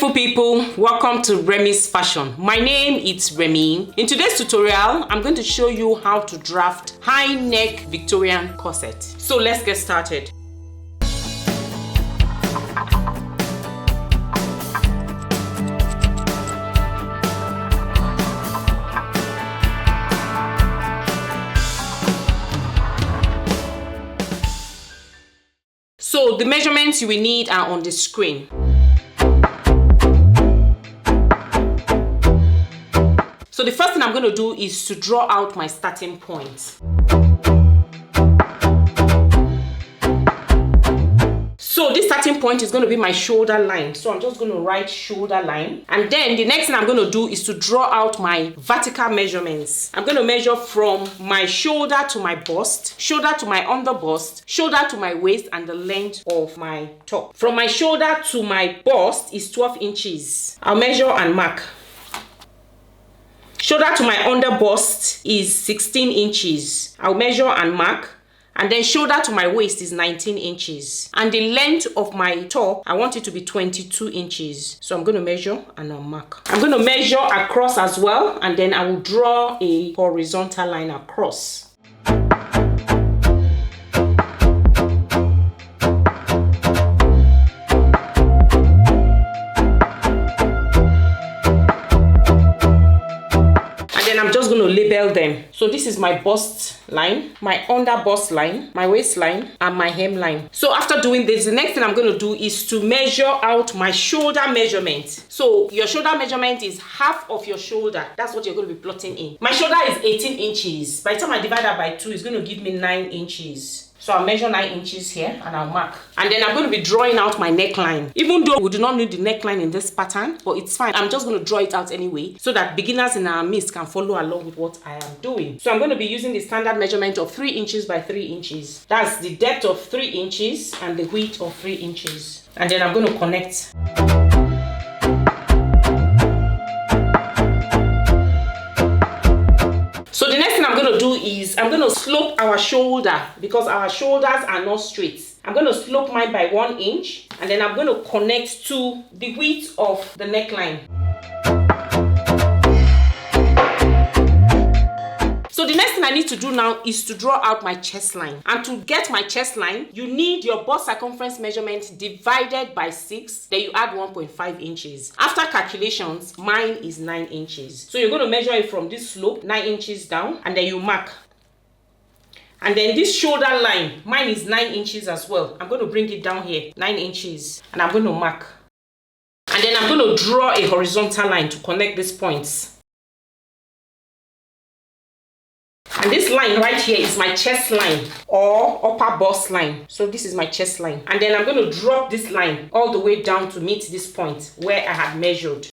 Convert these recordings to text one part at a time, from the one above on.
beautiful people, welcome to Remi's Fashion. My name is Remi. In today's tutorial, I'm going to show you how to draft high neck Victorian corset. So let's get started. So the measurements you will need are on the screen. So the first thing I'm going to do is to draw out my starting point. So this starting point is going to be my shoulder line. So I'm just going to write shoulder line. And then the next thing I'm going to do is to draw out my vertical measurements. I'm going to measure from my shoulder to my bust, shoulder to my under bust, shoulder to my waist, and the length of my top. From my shoulder to my bust is 12 inches. I'll measure and mark. Shoulder to my under bust is 16 inches. I'll measure and mark. And then shoulder to my waist is 19 inches. And the length of my top, I want it to be 22 inches. So I'm going to measure and I'll mark. I'm going to measure across as well. And then I will draw a horizontal line across. I'm just going to label them. So this is my bust line, my under bust line, my waistline, and my hemline. So after doing this, the next thing I'm going to do is to measure out my shoulder measurement. So your shoulder measurement is half of your shoulder. That's what you're going to be plotting in. My shoulder is 18 inches. By the time I divide that by 2, it's going to give me 9 inches. So I'll measure 9 inches here and I'll mark. And then I'm going to be drawing out my neckline. Even though we do not need the neckline in this pattern, but it's fine. I'm just going to draw it out anyway so that beginners in our midst can follow along with what I am doing. So I'm going to be using the standard measurement of 3 inches by 3 inches. That's the depth of 3 inches and the width of 3 inches. And then I'm going to connect. So the next thing I'm going to do is I'm going to slope our shoulder because our shoulders are not straight. I'm going to slope mine by 1 inch and then I'm going to connect to the width of the neckline. So the next thing I need to do now is to draw out my chest line. And to get my chest line, you need your bust circumference measurement divided by 6. Then you add 1.5 inches. After calculations, mine is 9 inches. So you're going to measure it from this slope, 9 inches down, and then you mark. And then this shoulder line, mine is 9 inches as well. I'm going to bring it down here, 9 inches, and I'm going to mark. And then I'm going to draw a horizontal line to connect these points. And this line right here is my chest line or upper bust line. So this is my chest line. And then I'm going to drop this line all the way down to meet this point where I had measured.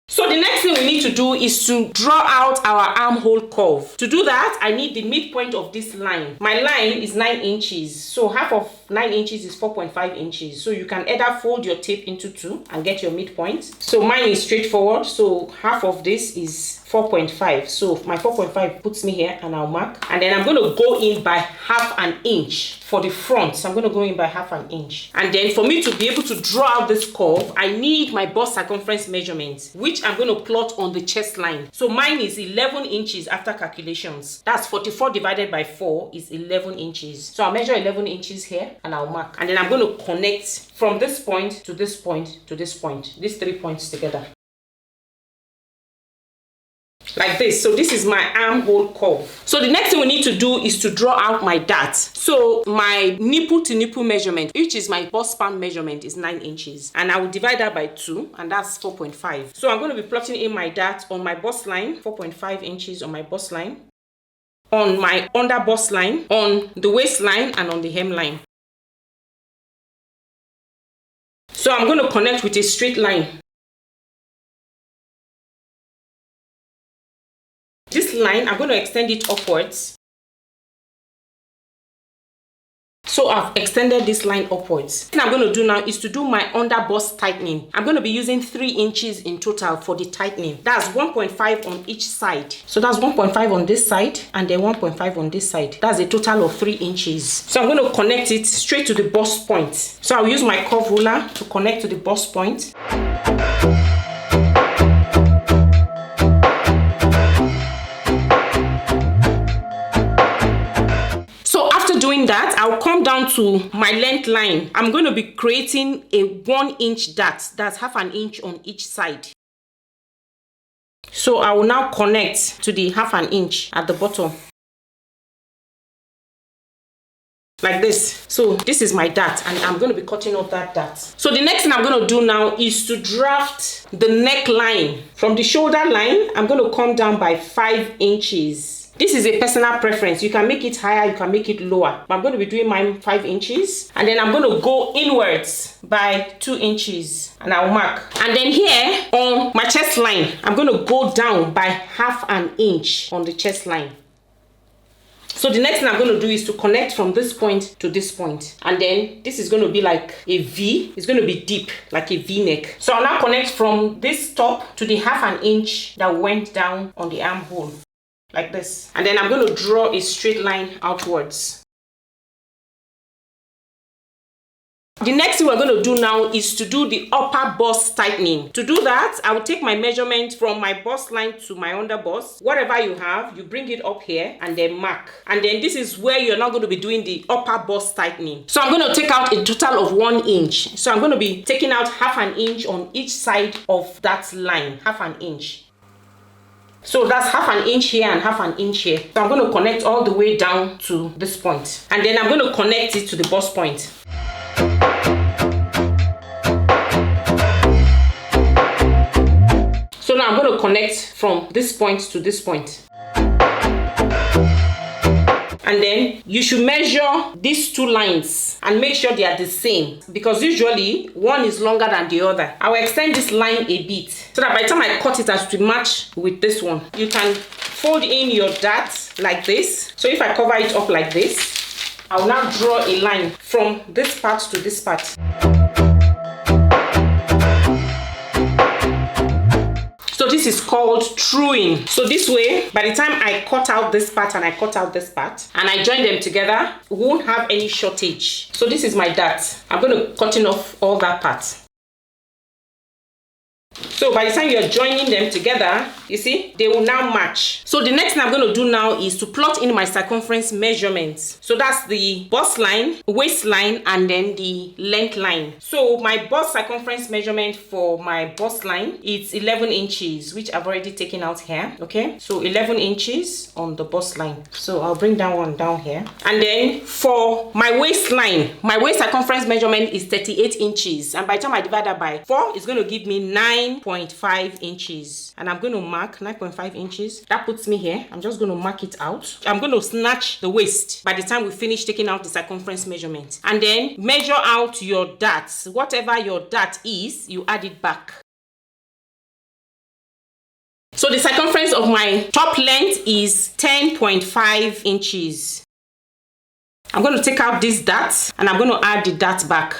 So the next thing we need to do is to draw out our armhole curve. To do that, I need the midpoint of this line. My line is 9 inches. So half of 9 inches is 4.5 inches. So you can either fold your tape into 2 and get your midpoint. So mine is straightforward. So half of this is 4.5. So my 4.5 puts me here and I'll mark. And then I'm going to go in by half an inch for the front. So I'm going to go in by half an inch. And then for me to be able to draw out this curve, I need my bust circumference measurement, which I'm going to plot on the chest line. So mine is 11 inches after calculations. That's 44 divided by 4 is 11 inches. So I'll measure 11 inches here and I'll mark. And then I'm going to connect from this point to this point to this point. These 3 points together. Like this. So this is my armhole curve. So the next thing we need to do is to draw out my dart. So my nipple to nipple measurement, which is my bust span measurement, is 9 inches. And I will divide that by 2 and that's 4.5. So I'm going to be plotting in my dart on my bust line, 4.5 inches on my bust line, on my under bust line, on the waistline, and on the hemline. So I'm going to connect with a straight line. This line, I'm going to extend it upwards. So I've extended this line upwards. What I'm going to do now is to do my under bust tightening. I'm going to be using 3 inches in total for the tightening. That's 1.5 on each side. So that's 1.5 on this side and then 1.5 on this side. That's a total of 3 inches. So I'm going to connect it straight to the bust point. So I'll use my curve ruler to connect to the bust point. Doing that, I'll come down to my length line. I'm going to be creating a 1 inch dart. That's half an inch on each side. So I will now connect to the half an inch at the bottom. Like this. So this is my dart and I'm going to be cutting off that dart. So the next thing I'm going to do now is to draft the neckline. From the shoulder line, I'm going to come down by 5 inches. This is a personal preference. You can make it higher, you can make it lower. But I'm going to be doing mine 5 inches. And then I'm going to go inwards by 2 inches. And I'll mark. And then here on my chest line, I'm going to go down by half an inch on the chest line. So the next thing I'm going to do is to connect from this point to this point. And then this is going to be like a V. It's going to be deep, like a V neck. So I'll now connect from this top to the half an inch that went down on the armhole. Like this. And then I'm going to draw a straight line outwards. The next thing we're going to do now is to do the upper bust tightening. To do that, I will take my measurement from my bust line to my under bust. Whatever you have, you bring it up here and then mark. And then this is where you're now going to be doing the upper bust tightening. So I'm going to take out a total of 1 inch. So I'm going to be taking out half an inch on each side of that line. Half an inch. So that's half an inch here and half an inch here. So I'm going to connect all the way down to this point. And then I'm going to connect it to the bust point. So now I'm going to connect from this point to this point. And then you should measure these 2 lines and make sure they are the same, because usually one is longer than the other. I will extend this line a bit so that by the time I cut it, as to match with this one. You can fold in your dart like this. So if I cover it up like this, I will now draw a line from this part to this part. So this is called truing. So this way, by the time I cut out this part and I cut out this part and I join them together, we won't have any shortage. So this is my dart. I'm going to cut off all that part. So by the time you're joining them together, you see, they will now match. So the next thing I'm going to do now is to plot in my circumference measurements. So that's the bust line, waistline, and then the length line. So my bust circumference measurement for my bust line is 11 inches, which I've already taken out here. Okay, so 11 inches on the bust line. So I'll bring that one down here. And then for my waistline, my waist circumference measurement is 38 inches. And by the time I divide that by 4, it's going to give me 9.5 inches. And I'm going to mark 9.5 inches. That puts me here. I'm just going to mark it out. I'm going to snatch the waist by the time we finish taking out the circumference measurement. And then measure out your darts. Whatever your dart is, you add it back. So the circumference of my top length is 10.5 inches. I'm going to take out this dart and I'm going to add the dart back.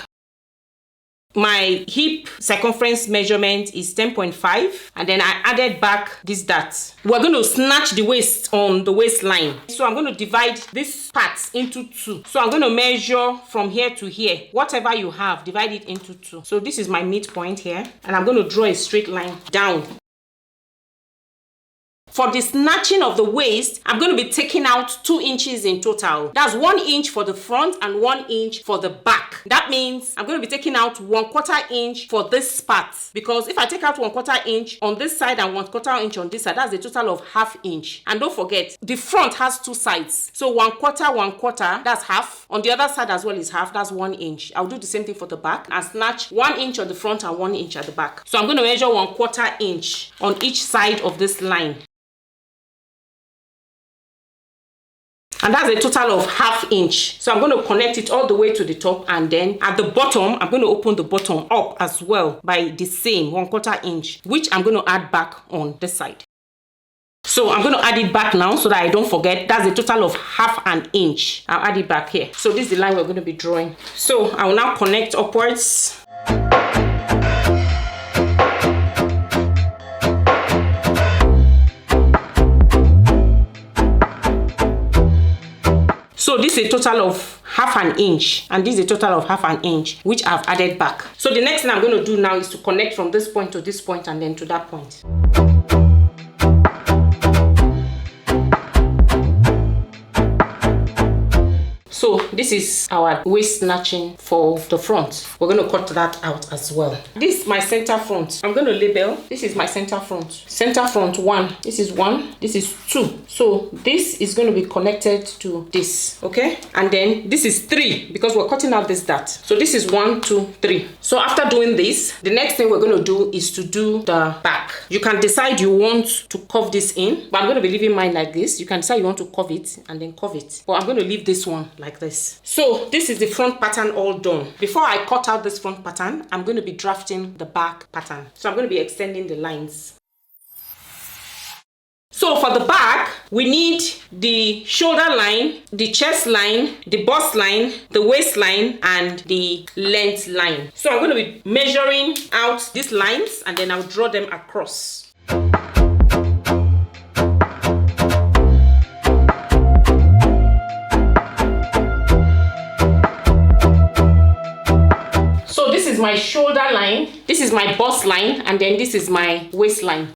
My hip circumference measurement is 10.5 and then I added back this dart. We're going to snatch the waist on the waistline. So I'm going to divide this part into 2. So I'm going to measure from here to here. Whatever you have, divide it into 2. So this is my midpoint here and I'm going to draw a straight line down. For the snatching of the waist, I'm going to be taking out 2 inches in total. That's 1 inch for the front and 1 inch for the back. That means I'm going to be taking out 1/4 inch for this part. Because if I take out 1/4 inch on this side and 1/4 inch on this side, that's a total of ½ inch. And don't forget, the front has 2 sides. So 1/4, that's half. On the other side as well is half, that's 1 inch. I'll do the same thing for the back and snatch 1 inch on the front and 1 inch at the back. So I'm going to measure 1/4 inch on each side of this line. And that's a total of ½ inch. So I'm going to connect it all the way to the top, and then at the bottom, I'm going to open the bottom up as well by the same 1/4 inch, which I'm going to add back on this side. So I'm going to add it back now so that I don't forget. That's a total of half an inch. I'll add it back here. So this is the line we're going to be drawing. So I will now connect upwards. So this is a total of half an inch, and this is a total of half an inch, which I've added back. So the next thing I'm going to do now is to connect from this point to this point and then to that point. So this is our waist snatching for the front. We're going to cut that out as well. This is my center front. I'm going to label. This is my center front. Center front 1. This is 1. This is 2. So this is going to be connected to this. Okay. And then this is 3 because we're cutting out this dart. So this is 1, 2, 3. So after doing this, the next thing we're going to do is to do the back. You can decide you want to curve this in, but I'm going to be leaving mine like this. You can decide you want to curve it and then curve it. But I'm going to leave this one like this. So this is the front pattern all done. Before I cut out this front pattern, I'm going to be drafting the back pattern. So I'm going to be extending the lines. So for the back, we need the shoulder line, the chest line, the bust line, the waistline, and the length line. So I'm going to be measuring out these lines and then I'll draw them across. This is my shoulder line, this is my bust line, and then this is my waistline.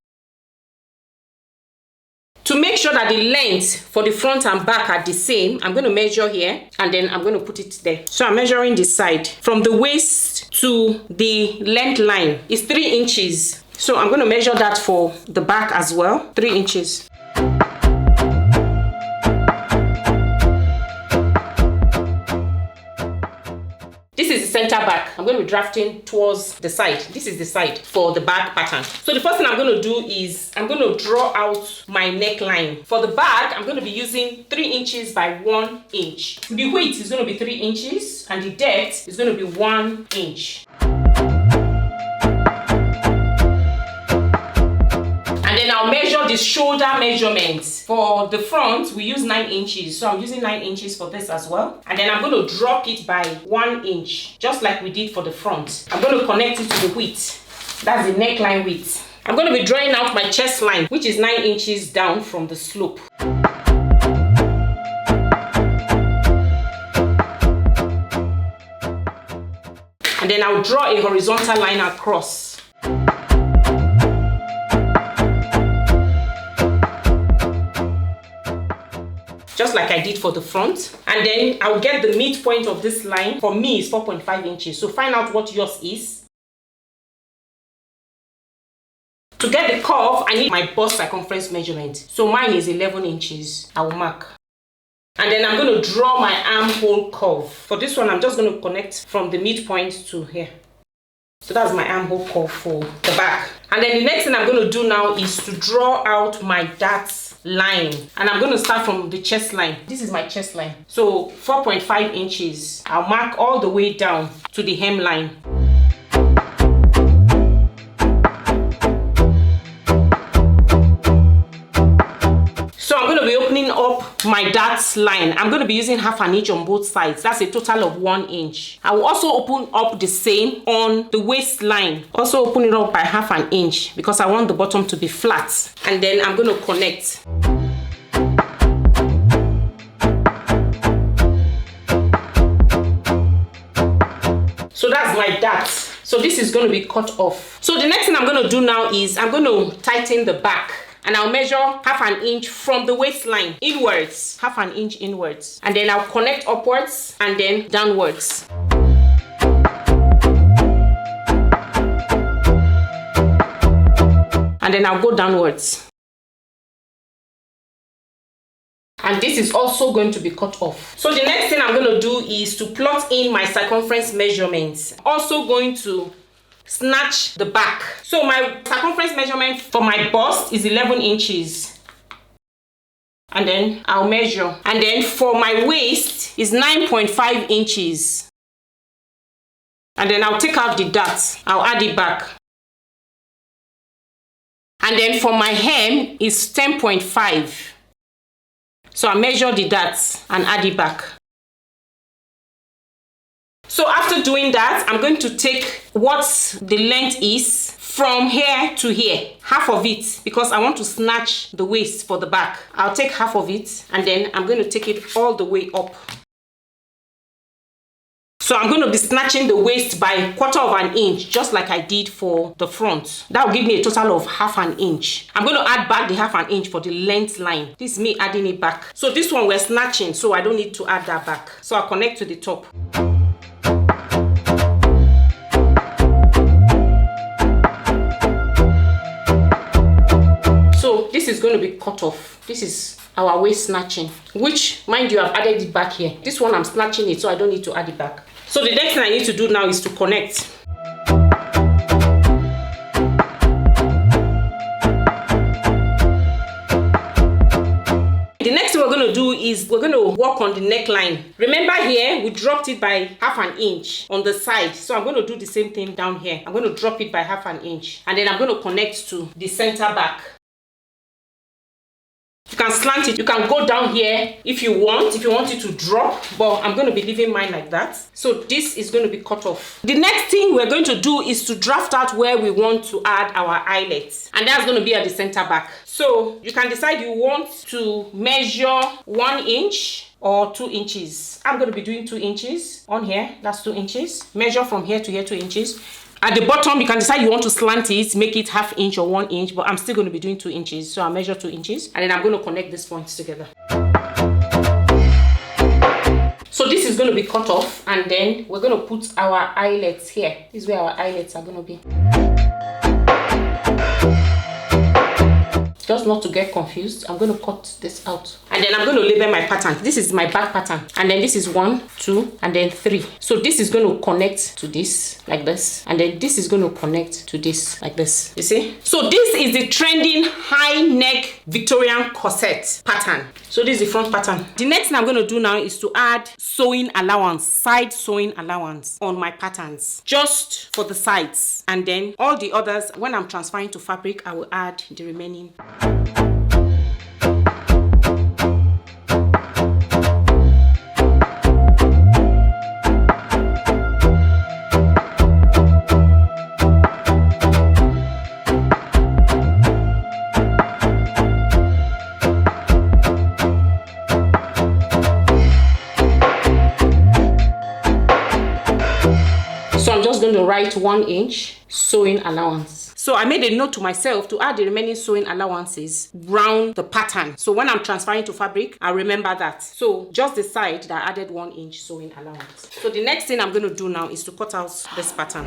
To make sure that the length for the front and back are the same, I'm going to measure here and then I'm going to put it there. So I'm measuring this side. From the waist to the length line is 3 inches. So I'm going to measure that for the back as well, 3 inches. This is the center back. I'm going to be drafting towards the side. This is the side for the back pattern. So the first thing I'm going to do is I'm going to draw out my neckline. For the back, I'm going to be using 3 inches by 1 inch. The width is going to be 3 inches and the depth is going to be 1 inch. Then I'll measure the shoulder measurements. For the front, we use 9 inches. So I'm using 9 inches for this as well. And then I'm going to drop it by 1 inch, just like we did for the front. I'm going to connect it to the width. That's the neckline width. I'm going to be drawing out my chest line, which is 9 inches down from the slope. And then I'll draw a horizontal line across. Just like I did for the front. And then I'll get the midpoint of this line. For me, it's 4.5 inches. So find out what yours is. To get the curve, I need my bust circumference measurement. So mine is 11 inches. I will mark. And then I'm going to draw my armhole curve. For this one, I'm just going to connect from the midpoint to here. So that's my armhole curve for the back. And then the next thing I'm going to do now is to draw out my darts line. And I'm going to start from the chest line. This is my chest line. So 4.5 inches. I'll mark all the way down to the hemline. So I'm going to be opening up my darts line. I'm going to be using half an inch on both sides. That's a total of 1 inch. I will also open up the same on the waistline. Also open it up by half an inch because I want the bottom to be flat. And then I'm going to connect. So that's my dart. So this is going to be cut off. So the next thing I'm going to do now is I'm going to tighten the back. And I'll measure half an inch from the waistline inwards, half an inch inwards. And then I'll connect upwards and then downwards. And then I'll go downwards. And this is also going to be cut off. So the next thing I'm going to do is to plot in my circumference measurements. Also going to snatch the back. So my circumference measurement for my bust is 11 inches. And then I'll measure. And then for my waist is 9.5 inches. And then I'll take out the dart. I'll add it back. And then for my hem is 10.5. So I measure the darts and add it back. So after doing that, I'm going to take what the length is from here to here, half of it, because I want to snatch the waist for the back. I'll take half of it and then I'm going to take it all the way up. So I'm going to be snatching the waist by 1/4 of an inch, just like I did for the front. That will give me a total of 1/2 inch. I'm going to add back the 1/2 inch for the length line. This is me adding it back. So this one we're snatching, so I don't need to add that back. So I'll connect to the top. So this is going to be cut off. This is our waist snatching, which, mind you, I've added it back here. This one I'm snatching it, so I don't need to add it back. So the next thing I need to do now is to connect. The next thing we're going to do is we're going to work on the neckline. Remember here, we dropped it by 1/2 inch on the side. So I'm going to do the same thing down here. I'm going to drop it by 1/2 inch. And then I'm going to connect to the center back. You can slant it, you can go down here if you want it to drop, but I'm going to be leaving mine like that. So this is going to be cut off. The next thing we're going to do is to draft out where we want to add our eyelets, and that's going to be at the center back. So you can decide you want to measure 1 inch or 2 inches. I'm going to be doing 2 inches on here. That's 2 inches. Measure from here to here 2 inches. At the bottom, you can decide you want to slant it, make it 1/2 inch or 1 inch, but I'm still going to be doing 2 inches. So I'll measure 2 inches and then I'm going to connect these points together. So this is going to be cut off and then we're going to put our eyelets here. This is where our eyelets are going to be. Just not to get confused, I'm going to cut this out. And then I'm going to label my pattern. This is my back pattern. And then this is 1, 2, and then 3. So this is going to connect to this, like this. And then this is going to connect to this, like this. You see? So this is the trending high neck Victorian corset pattern. So this is the front pattern. The next thing I'm going to do now is to add sewing allowance, side sewing allowance on my patterns. Just for the sides. And then all the others, when I'm transferring to fabric, I will add the remaining. So I'm just going to write 1 inch sewing allowance. So I made a note to myself to add the remaining sewing allowances round the pattern. So when I'm transferring to fabric, I remember that. So just the side that I added 1 inch sewing allowance. So the next thing I'm going to do now is to cut out this pattern.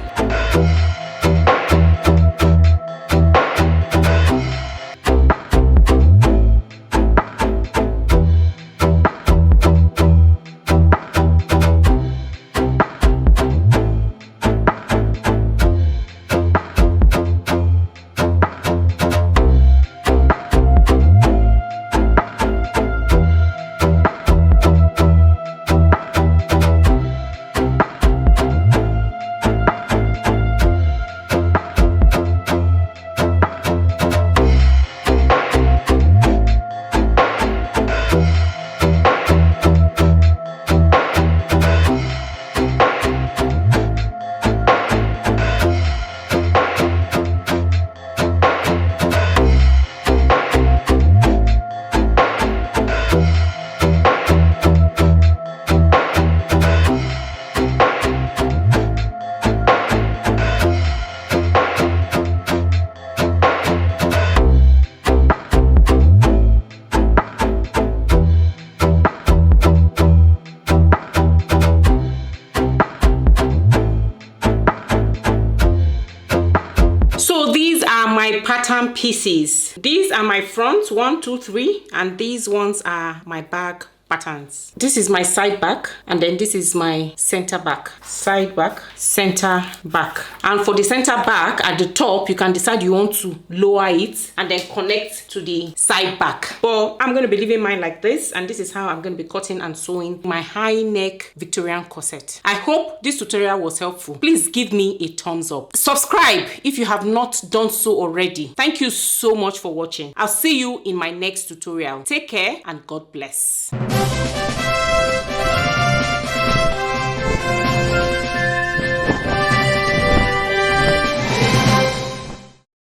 Pattern pieces. These are my front 1, 2, 3, and these ones are my back patterns. This is my side back, and then this is my center back. Side back, center back. And for the center back at the top, you can decide you want to lower it and then connect to the side back. But I'm going to be leaving mine like this, and this is how I'm going to be cutting and sewing my high neck Victorian corset. I hope this tutorial was helpful. Please give me a thumbs up. Subscribe if you have not done so already. Thank you so much for watching. I'll see you in my next tutorial. Take care and God bless.